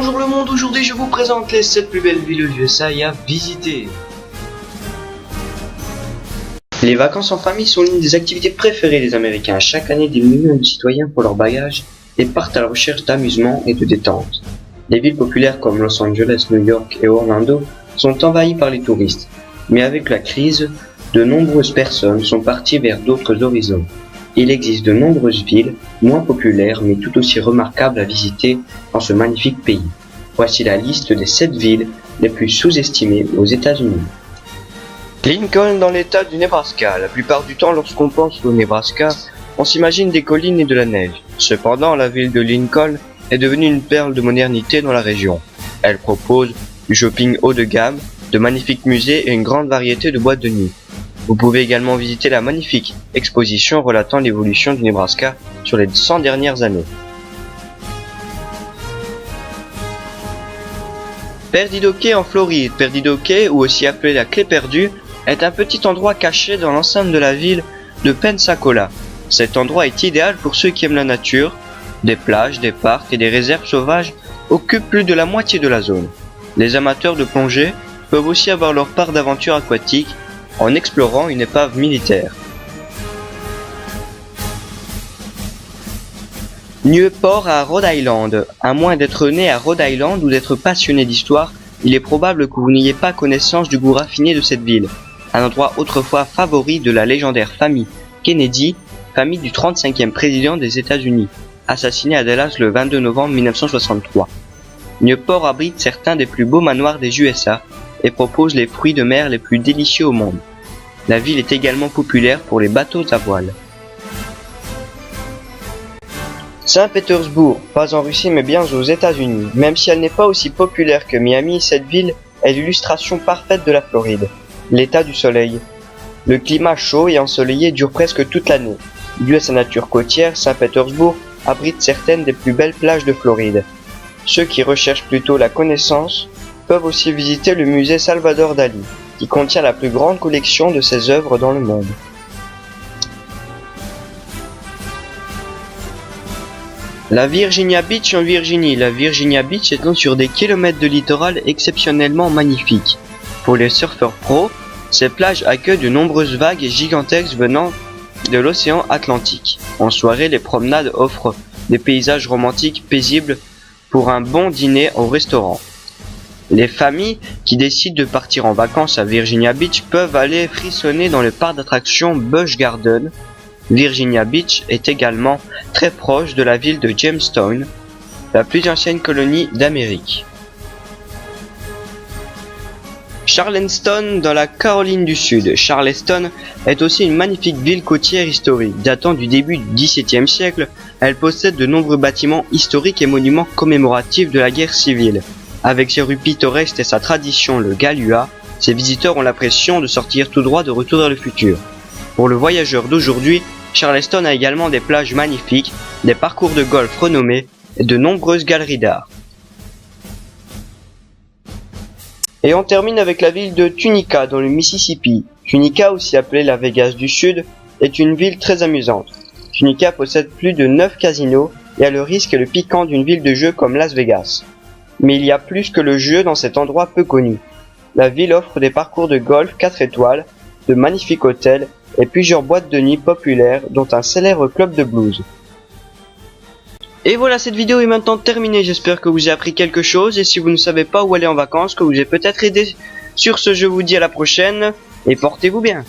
Bonjour le monde, aujourd'hui je vous présente les 7 plus belles villes aux USA à visiter. Les vacances en famille sont l'une des activités préférées des Américains. Chaque année, des millions de citoyens font leur bagage et partent à la recherche d'amusement et de détente. Les villes populaires comme Los Angeles, New York et Orlando sont envahies par les touristes. Mais avec la crise, de nombreuses personnes sont parties vers d'autres horizons. Il existe de nombreuses villes, moins populaires mais tout aussi remarquables à visiter dans ce magnifique pays. Voici la liste des 7 villes les plus sous-estimées aux États-Unis. Lincoln dans l'état du Nebraska. La plupart du temps, lorsqu'on pense au Nebraska, on s'imagine des collines et de la neige. Cependant, la ville de Lincoln est devenue une perle de modernité dans la région. Elle propose du shopping haut de gamme, de magnifiques musées et une grande variété de boîtes de nuit. Vous pouvez également visiter la magnifique exposition relatant l'évolution du Nebraska sur les 100 dernières années. Perdido Key en Floride. Perdido Key, ou aussi appelé la Clé perdue, est un petit endroit caché dans l'enceinte de la ville de Pensacola. Cet endroit est idéal pour ceux qui aiment la nature. Des plages, des parcs et des réserves sauvages occupent plus de la moitié de la zone. Les amateurs de plongée peuvent aussi avoir leur part d'aventure aquatique en explorant une épave militaire. Newport à Rhode Island. À moins d'être né à Rhode Island ou d'être passionné d'histoire, il est probable que vous n'ayez pas connaissance du goût raffiné de cette ville. Un endroit autrefois favori de la légendaire famille Kennedy, famille du 35e président des États-Unis, assassiné à Dallas le 22 novembre 1963. Newport abrite certains des plus beaux manoirs des USA et propose les fruits de mer les plus délicieux au monde. La ville est également populaire pour les bateaux à voile. Saint-Pétersbourg, pas en Russie mais bien aux États-Unis. Même si elle n'est pas aussi populaire que Miami, cette ville est l'illustration parfaite de la Floride. L'état du soleil. Le climat chaud et ensoleillé dure presque toute l'année. Dû à sa nature côtière, Saint-Pétersbourg abrite certaines des plus belles plages de Floride. Ceux qui recherchent plutôt la connaissance peuvent aussi visiter le musée Salvador Dali, qui contient la plus grande collection de ses œuvres dans le monde. La Virginia Beach en Virginie. La Virginia Beach étend sur des kilomètres de littoral exceptionnellement magnifique. Pour les surfeurs pros, ces plages accueillent de nombreuses vagues gigantesques venant de l'océan Atlantique. En soirée, les promenades offrent des paysages romantiques paisibles pour un bon dîner au restaurant. Les familles qui décident de partir en vacances à Virginia Beach peuvent aller frissonner dans le parc d'attractions Busch Gardens. Virginia Beach est également très proche de la ville de Jamestown, la plus ancienne colonie d'Amérique. Charleston dans la Caroline du Sud. Charleston est aussi une magnifique ville côtière historique. Datant du début du XVIIe siècle, elle possède de nombreux bâtiments historiques et monuments commémoratifs de la guerre civile. Avec ses rues pittoresques et sa tradition, le Galua, ses visiteurs ont l'impression de sortir tout droit de Retour vers le futur. Pour le voyageur d'aujourd'hui, Charleston a également des plages magnifiques, des parcours de golf renommés et de nombreuses galeries d'art. Et on termine avec la ville de Tunica dans le Mississippi. Tunica, aussi appelée la Vegas du Sud, est une ville très amusante. Tunica possède plus de 9 casinos et a le risque et le piquant d'une ville de jeu comme Las Vegas. Mais il y a plus que le jeu dans cet endroit peu connu. La ville offre des parcours de golf 4 étoiles, de magnifiques hôtels et plusieurs boîtes de nuit populaires dont un célèbre club de blues. Et voilà, cette vidéo est maintenant terminée. J'espère que vous avez appris quelque chose et si vous ne savez pas où aller en vacances, que vous avez peut-être aidé. Sur ce, je vous dis à la prochaine et portez-vous bien.